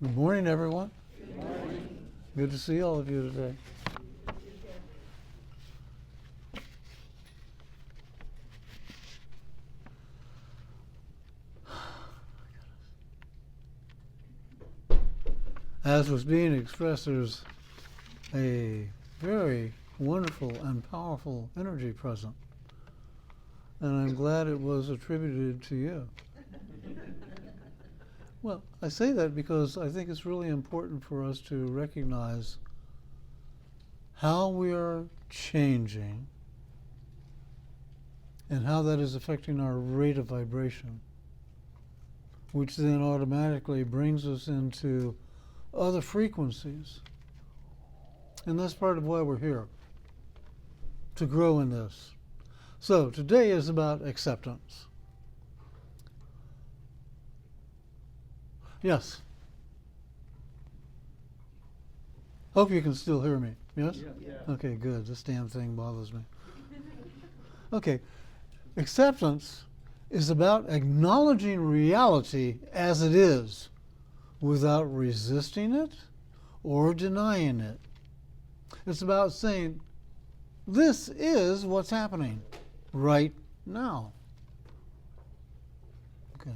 Good morning, everyone. Good morning. Good to see all of you today. As was being expressed, there's a very wonderful and powerful energy present. And I'm glad it was attributed to you. Well, I say that because I think it's really important for us to recognize how we are changing and how that is affecting our rate of vibration, which then automatically brings us into other frequencies. And that's part of why we're here, to grow in this. So today is about acceptance. Yes? Hope you can still hear me. Yes? Yeah. Okay, good. This damn thing bothers me. Okay. Acceptance is about acknowledging reality as it is without resisting it or denying it. It's about saying, this is what's happening right now. Okay.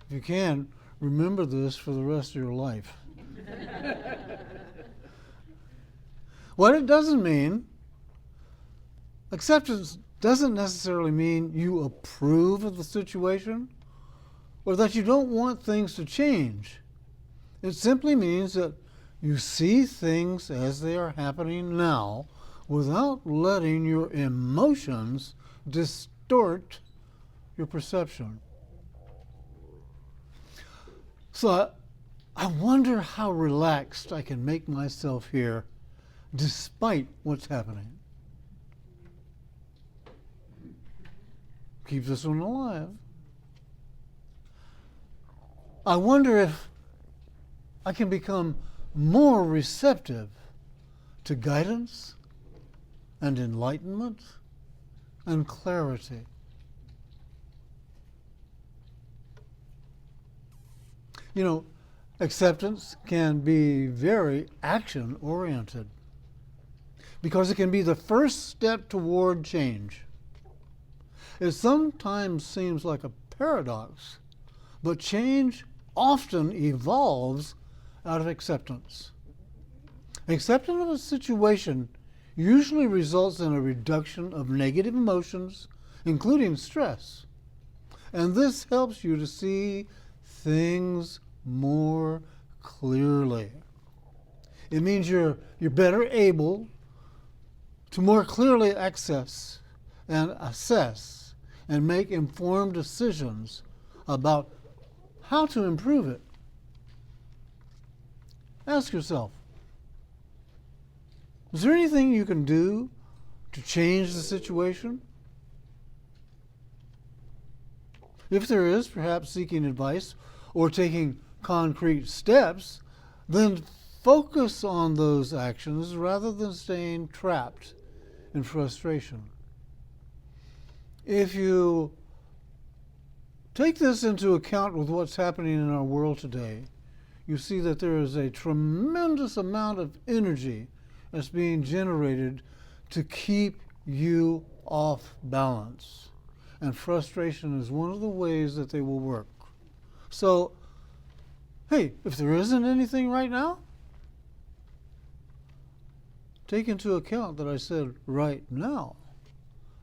If you can, remember this for the rest of your life. What it doesn't mean, acceptance doesn't necessarily mean you approve of the situation or that you don't want things to change. It simply means that you see things as they are happening now without letting your emotions distort your perception. So I wonder how relaxed I can make myself here despite what's happening. Keep this one alive. I wonder if I can become more receptive to guidance and enlightenment and clarity. You know, acceptance can be very action-oriented because it can be the first step toward change. It sometimes seems like a paradox, but change often evolves out of acceptance. Acceptance of a situation usually results in a reduction of negative emotions, including stress. And this helps you to see things more clearly. It means you're better able to more clearly access and assess and make informed decisions about how to improve it. Ask yourself, is there anything you can do to change the situation? If there is, perhaps seeking advice or taking concrete steps, then focus on those actions rather than staying trapped in frustration. If you take this into account with what's happening in our world today, you see that there is a tremendous amount of energy that's being generated to keep you off balance. And frustration is one of the ways that they will work. So, hey, if there isn't anything right now, take into account that I said right now.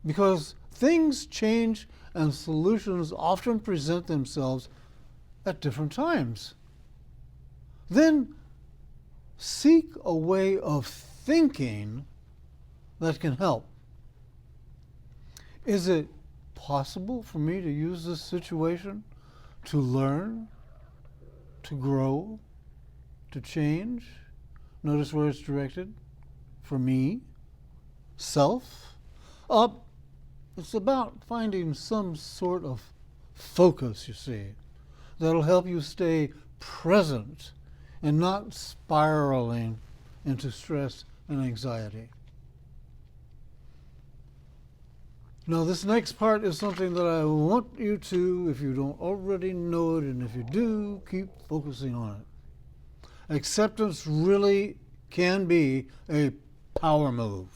Because things change and solutions often present themselves at different times. Then seek a way of thinking that can help. Is it possible for me to use this situation to learn, to grow, to change? Notice where it's directed. For me, self. It's about finding some sort of focus, you see, that'll help you stay present and not spiraling into stress and anxiety. Now, this next part is something that I want you to, if you don't already know it, and if you do, keep focusing on it. acceptance really can be a power move.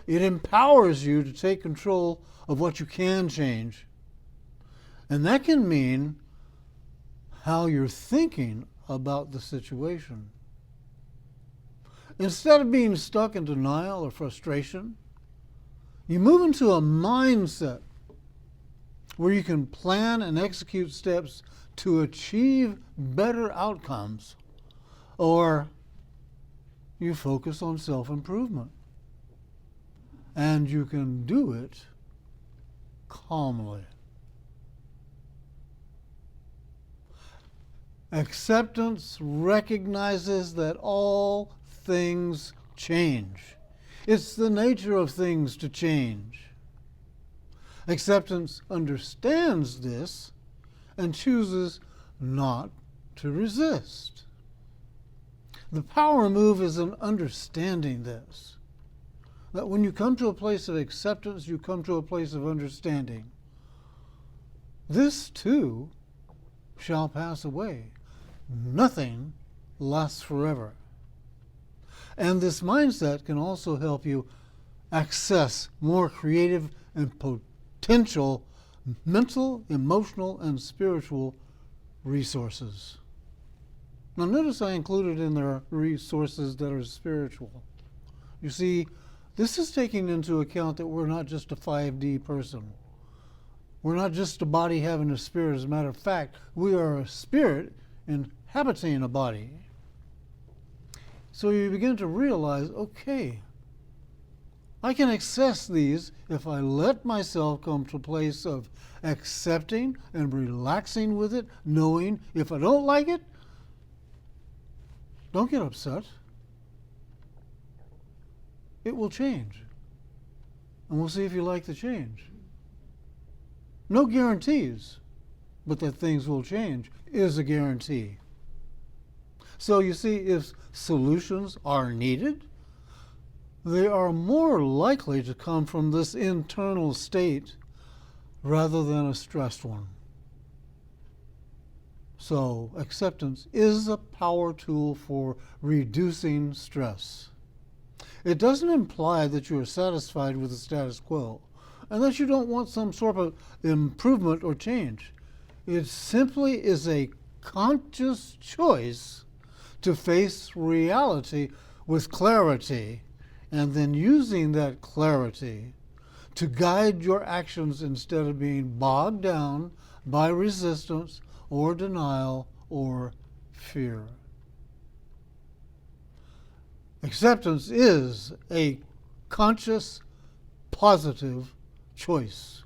It empowers you to take control of what you can change. And that can mean how you're thinking about the situation. Instead of being stuck in denial or frustration, you move into a mindset where you can plan and execute steps to achieve better outcomes, or you focus on self-improvement. And you can do it calmly. Acceptance recognizes that all things change. It's the nature of things to change. Acceptance understands this and chooses not to resist. The power move is in understanding this. That when you come to a place of acceptance, you come to a place of understanding. This too shall pass away. Nothing lasts forever. And this mindset can also help you access more creative and potential mental, emotional, and spiritual resources. Now notice I included in there resources that are spiritual. You see, this is taking into account that we're not just a 5D person. We're not just a body having a spirit. As a matter of fact, we are a spirit inhabiting a body. So you begin to realize, okay, I can access these if I let myself come to a place of accepting and relaxing with it, knowing if I don't like it, don't get upset. It will change. And we'll see if you like the change. No guarantees, but that things will change is a guarantee. So you see, if solutions are needed, they are more likely to come from this internal state rather than a stressed one. So acceptance is a power tool for reducing stress. It doesn't imply that you are satisfied with the status quo, and that you don't want some sort of improvement or change. It simply is a conscious choice to face reality with clarity, and then using that clarity to guide your actions instead of being bogged down by resistance or denial or fear. Acceptance is a conscious, positive choice,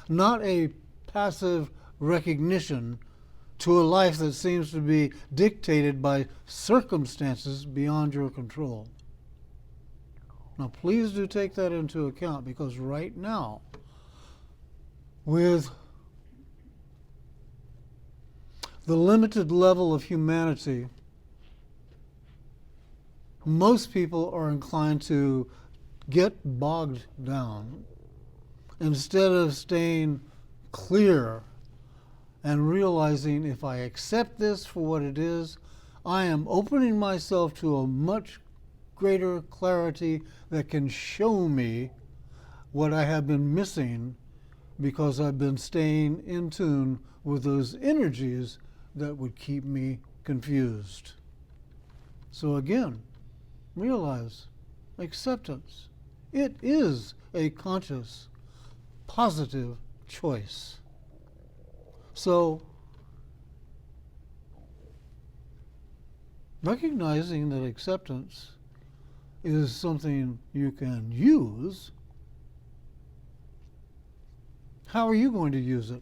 not a passive recognition to a life that seems to be dictated by circumstances beyond your control. Now, please do take that into account, because right now, with the limited level of humanity, most people are inclined to get bogged down instead of staying clear and realizing, if I accept this for what it is, I am opening myself to a much greater clarity that can show me what I have been missing because I've been staying in tune with those energies that would keep me confused. So again, realize acceptance. It is a conscious, positive choice. So, recognizing that acceptance is something you can use, how are you going to use it?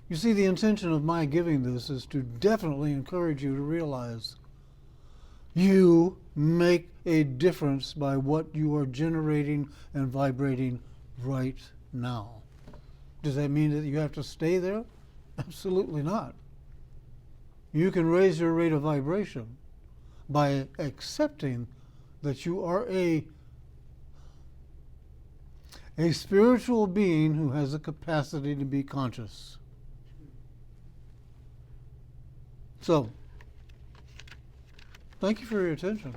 You see, the intention of my giving this is to definitely encourage you to realize you make a difference by what you are generating and vibrating right now. Does that mean that you have to stay there? Absolutely not. You can raise your rate of vibration by accepting that you are a spiritual being who has the capacity to be conscious. So, thank you for your attention.